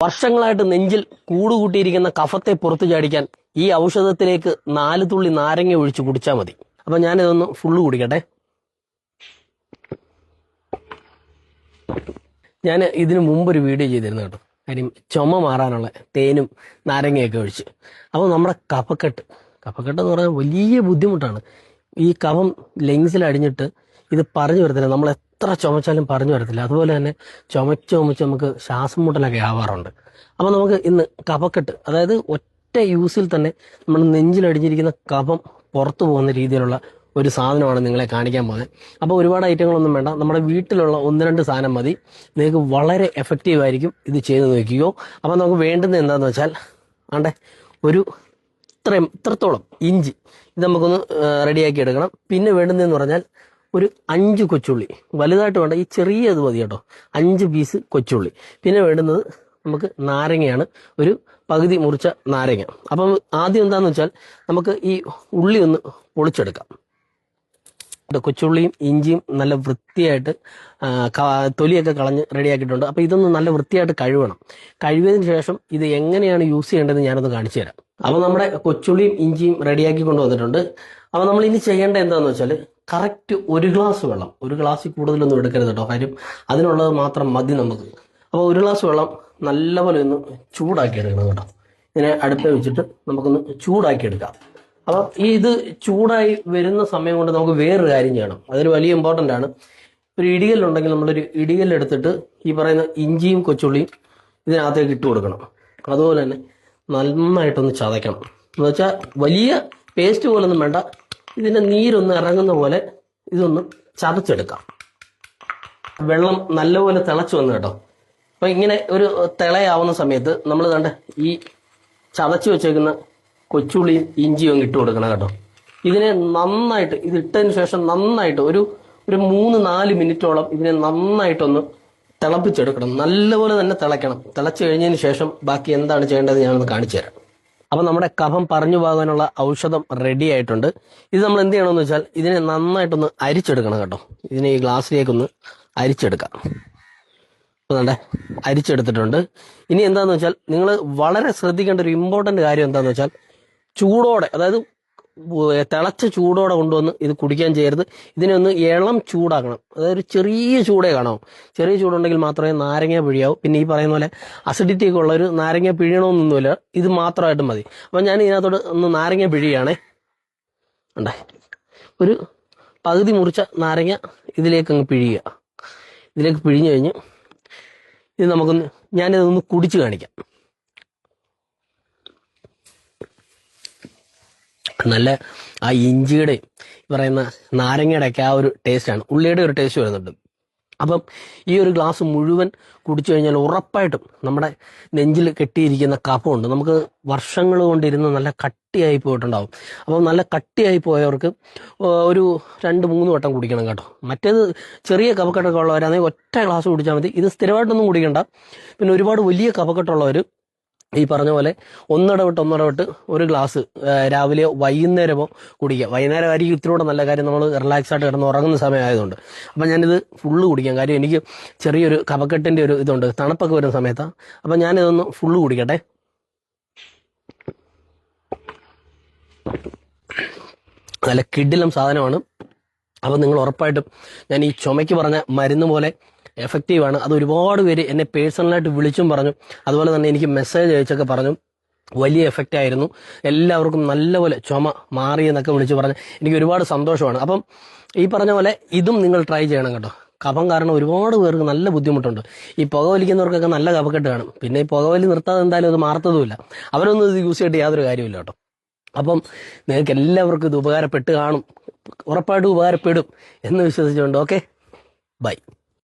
വർഷങ്ങളായിട്ട് നെഞ്ചിൽ കൂടുകൂട്ടിയിരിക്കുന്ന കഫത്തെ പുറത്തു ചാടിക്കാൻ ഈ ഔഷധത്തിലേക്ക് 4 തുള്ളി നാരങ്ങ ഒഴിച്ച് കുടിച്ചാൽ മതി. അപ്പൊ ഞാനിതൊന്ന് ഫുള്ള് കുടിക്കട്ടെ. ഞാൻ ഇതിനു മുമ്പൊരു വീഡിയോ ചെയ്തിരുന്നു കേട്ടോ, കാര്യം ചുമ മാറാനുള്ള തേനും നാരങ്ങയൊക്കെ ഒഴിച്ച്. അപ്പോൾ നമ്മുടെ കഫക്കെട്ട് എന്ന് പറഞ്ഞാൽ വലിയ ബുദ്ധിമുട്ടാണ്. ഈ കഫം ലെങ്സിൽ അടിഞ്ഞിട്ട് ഇത് പറഞ്ഞു വരത്തില്ല, നമ്മൾ എത്ര ചുമച്ചാലും പറഞ്ഞു വരത്തില്ല. അതുപോലെ തന്നെ ചുമച്ച് നമുക്ക് ശ്വാസം മുട്ടലൊക്കെ ആവാറുണ്ട്. അപ്പോൾ നമുക്ക് ഇന്ന് കഫക്കെട്ട്, അതായത് ഒറ്റ യൂസിൽ തന്നെ നമ്മൾ നെഞ്ചിലടിഞ്ഞിരിക്കുന്ന കഫം പുറത്തു പോകുന്ന രീതിയിലുള്ള ഒരു സാധനമാണ് നിങ്ങളെ കാണിക്കാൻ പോകുന്നത്. അപ്പോൾ ഒരുപാട് ഐറ്റങ്ങളൊന്നും വേണ്ട, നമ്മുടെ വീട്ടിലുള്ള 1-2 സാധനം മതി, നിങ്ങൾക്ക് വളരെ എഫക്റ്റീവ് ആയിരിക്കും. ഇത് ചെയ്ത് നോക്കിയോ. അപ്പോൾ നമുക്ക് വേണ്ടുന്നത് എന്താണെന്ന് വെച്ചാൽ ഒരു ഇത്രത്തോളം ഇഞ്ചി ഇത് നമുക്കൊന്ന് റെഡിയാക്കി എടുക്കണം. പിന്നെ വേണ്ടുന്നതെന്ന് പറഞ്ഞാൽ ഒരു 5 കൊച്ചുള്ളി, വലുതായിട്ട് വേണ്ട, ഈ ചെറിയ ഇത് മതി കേട്ടോ, 5 പീസ് കൊച്ചുള്ളി. പിന്നെ വേണ്ടുന്നത് നമുക്ക് നാരങ്ങയാണ്, ഒരു പകുതി മുറിച്ച നാരങ്ങ. അപ്പം ആദ്യം എന്താണെന്ന് വെച്ചാൽ നമുക്ക് ഈ ഉള്ളി ഒന്ന് പൊളിച്ചെടുക്കാം. കൊച്ചുള്ളിയും ഇഞ്ചിയും നല്ല വൃത്തിയായിട്ട് തൊലിയൊക്കെ കളഞ്ഞ് റെഡിയാക്കിയിട്ടുണ്ട്. അപ്പോൾ ഇതൊന്ന് നല്ല വൃത്തിയായിട്ട് കഴുകണം. കഴുകിയതിന് ശേഷം ഇത് എങ്ങനെയാണ് യൂസ് ചെയ്യേണ്ടതെന്ന് ഞാനൊന്ന് കാണിച്ചു തരാം. അപ്പോൾ നമ്മുടെ കൊച്ചുള്ളിയും ഇഞ്ചിയും റെഡിയാക്കി കൊണ്ടുവന്നിട്ടുണ്ട്. അപ്പോൾ നമ്മൾ ഇനി ചെയ്യേണ്ടത് എന്താണെന്ന് വെച്ചാൽ കറക്റ്റ് 1 ഗ്ലാസ് വെള്ളം, 1 ഗ്ലാസ്സിൽ കൂടുതലൊന്നും എടുക്കരുത് കേട്ടോ, കാര്യം അതിനുള്ളത് മാത്രം മതി നമുക്ക്. അപ്പോൾ 1 ഗ്ലാസ് വെള്ളം നല്ലപോലെ ഒന്ന് ചൂടാക്കി എടുക്കണം കേട്ടോ. ഇതിനെ അടുപ്പ് വെച്ചിട്ട് നമുക്കൊന്ന് ചൂടാക്കി എടുക്കാം. അപ്പം ഇത് ചൂടായി വരുന്ന സമയം കൊണ്ട് നമുക്ക് വേറൊരു കാര്യം ചെയ്യണം, അതൊരു വലിയ ഇമ്പോർട്ടൻ്റ് ആണ്. ഒരു ഇടികല്ലുണ്ടെങ്കിൽ നമ്മളൊരു ഇടികല്ലെടുത്തിട്ട് ഈ പറയുന്ന ഇഞ്ചിയും കൊച്ചുള്ളിയും ഇതിനകത്തേക്ക് ഇട്ട് കൊടുക്കണം. അതുപോലെ തന്നെ നന്നായിട്ടൊന്ന് ചതയ്ക്കണം. എന്ന് വെച്ചാൽ വലിയ പേസ്റ്റ് പോലൊന്നും വേണ്ട, ഇതിൻ്റെ നീരൊന്ന് ഇറങ്ങുന്ന പോലെ ഇതൊന്ന് ചതച്ചെടുക്കാം. വെള്ളം നല്ലപോലെ തിളച്ച് വന്നു കേട്ടോ. അപ്പം ഇങ്ങനെ ഒരു തിളയാവുന്ന സമയത്ത് നമ്മൾ ഈ ചതച്ച് വെച്ചേക്കുന്ന കൊച്ചുള്ളിയും ഇഞ്ചിയും ഇട്ട് കൊടുക്കണം കേട്ടോ. ഇതിനെ നന്നായിട്ട്, ഇത് ഇട്ടതിന് ശേഷം നന്നായിട്ട് ഒരു 3-4 മിനിറ്റോളം ഇതിനെ നന്നായിട്ടൊന്ന് തിളപ്പിച്ചെടുക്കണം. നല്ലപോലെ തന്നെ തിളയ്ക്കണം. തിളച്ച് കഴിഞ്ഞതിന് ശേഷം ബാക്കി എന്താണ് ചെയ്യേണ്ടത് ഞാനൊന്ന് കാണിച്ചു തരാം. അപ്പം നമ്മുടെ കഫം പറഞ്ഞു പോകാനുള്ള ഔഷധം റെഡി ആയിട്ടുണ്ട്. ഇത് നമ്മൾ എന്ത് ചെയ്യണമെന്ന് വെച്ചാൽ ഇതിനെ നന്നായിട്ടൊന്ന് അരിച്ചെടുക്കണം കേട്ടോ. ഇതിനെ ഈ ഗ്ലാസ്സിലേക്കൊന്ന് അരിച്ചെടുക്കാം. അപ്പോൾ അരിച്ചെടുത്തിട്ടുണ്ട്. ഇനി എന്താണെന്ന് വെച്ചാൽ നിങ്ങൾ വളരെ ശ്രദ്ധിക്കേണ്ട ഒരു ഇമ്പോർട്ടൻ്റ് കാര്യം എന്താണെന്ന് വെച്ചാൽ ചൂടോടെ, അതായത് തിളച്ച ചൂടോടെ കൊണ്ടുവന്ന് ഇത് കുടിക്കാൻ ചെയ്യരുത്. ഇതിനെ ഒന്ന് ഇളം ചൂടാക്കണം, അതായത് ഒരു ചെറിയ ചൂടേ കാണാവും. ചെറിയ ചൂടുണ്ടെങ്കിൽ മാത്രമേ നാരങ്ങ പിഴിയാവും. പിന്നെ ഈ പറയുന്ന പോലെ അസിഡിറ്റി ഒക്കെ ഉള്ളൊരു നാരങ്ങ പിഴിയണമെന്നൊന്നുമില്ല, ഇത് മാത്രമായിട്ട് മതി. അപ്പം ഞാൻ ഇതിനകത്തോട് ഒന്ന് നാരങ്ങ പിഴിയാണ്. ഒരു പകുതി മുറിച്ച നാരങ്ങ ഇതിലേക്ക് അങ്ങ് പിഴിയുക. ഇതിലേക്ക് പിഴിഞ്ഞു കഴിഞ്ഞ് ഇത് ഞാനിതൊന്ന് കുടിച്ച് കാണിക്കാം. നല്ല ആ ഇഞ്ചിയുടെയും പറയുന്ന നാരങ്ങയുടെ ഒക്കെ ആ ഒരു ടേസ്റ്റാണ്, ഉള്ളിയുടെ ഒരു ടേസ്റ്റ് വരുന്നുണ്ട്. അപ്പം ഈ ഒരു ഗ്ലാസ് മുഴുവൻ കുടിച്ചു കഴിഞ്ഞാൽ ഉറപ്പായിട്ടും നമ്മുടെ നെഞ്ചിൽ കെട്ടിയിരിക്കുന്ന കഫമുണ്ട്, നമുക്ക് വർഷങ്ങൾ കൊണ്ടിരുന്ന് നല്ല കട്ടിയായി പോയിട്ടുണ്ടാവും. അപ്പം നല്ല കട്ടിയായി പോയവർക്ക് ഒരു 2-3 വട്ടം കുടിക്കണം കേട്ടോ. മറ്റേത് ചെറിയ കഫക്കെട്ടൊക്കെ ഉള്ളവരാണെങ്കിൽ ഒറ്റ ഗ്ലാസ് കുടിച്ചാൽ മതി. ഇത് സ്ഥിരമായിട്ടൊന്നും കുടിക്കണ്ട. പിന്നെ ഒരുപാട് വലിയ കഫക്കെട്ടുള്ളവർ ഈ പറഞ്ഞ പോലെ ഒന്നിടവിട്ട് 1 ഗ്ലാസ് രാവിലെയോ വൈകുന്നേരമോ കുടിക്കുക. വൈകുന്നേരം ആയിരിക്കും ഇത്തിരി കൂടെ നല്ല കാര്യം, നമ്മൾ റിലാക്സ് ആയിട്ട് കിടന്ന് ഉറങ്ങുന്ന സമയമായതുകൊണ്ട്. അപ്പം ഞാനിത് ഫുള്ള് കുടിക്കാം, കാര്യം എനിക്ക് ചെറിയൊരു കഫക്കെട്ടിൻ്റെ ഒരു ഇതുണ്ട്, തണുപ്പൊക്കെ വരുന്ന സമയത്താണ്. അപ്പം ഞാനിതൊന്ന് ഫുള്ള് കുടിക്കട്ടെ. നല്ല കിടിലം സാധനമാണ്. അപ്പം നിങ്ങൾ ഉറപ്പായിട്ടും, ഞാൻ ഈ ചുമയ്ക്ക് പറഞ്ഞ മരുന്ന് പോലെ എഫക്റ്റീവാണ്. അത് ഒരുപാട് പേര് എന്നെ പേഴ്സണലായിട്ട് വിളിച്ചും പറഞ്ഞു, അതുപോലെ തന്നെ എനിക്ക് മെസ്സേജ് അയച്ചൊക്കെ പറഞ്ഞു വലിയ എഫക്റ്റ് ആയിരുന്നു, എല്ലാവർക്കും നല്ലപോലെ ചുമ മാറിയെന്നൊക്കെ വിളിച്ച് പറഞ്ഞു. എനിക്ക് ഒരുപാട് സന്തോഷമാണ്. അപ്പം ഈ പറഞ്ഞ പോലെ ഇതും നിങ്ങൾ ട്രൈ ചെയ്യണം കേട്ടോ. കഫം കാരണം ഒരുപാട് പേർക്ക് നല്ല ബുദ്ധിമുട്ടുണ്ട്. ഈ പുകവലിക്കുന്നവർക്കൊക്കെ നല്ല കഫക്കെട്ട് കാണും. പിന്നെ ഈ പുകവലി നിർത്താതെ എന്തായാലും അത് മാറത്തതുമില്ല. അവരൊന്നും ഇത് യൂസ് ചെയ്തിട്ട് യാതൊരു കാര്യമില്ല കേട്ടോ. അപ്പം നിങ്ങൾക്ക് എല്ലാവർക്കും ഇത് ഉപകാരപ്പെട്ട് കാണും, ഉറപ്പായിട്ടും ഉപകാരപ്പെടും എന്ന് വിശ്വസിച്ചുകൊണ്ട് ഓക്കെ, ബൈ.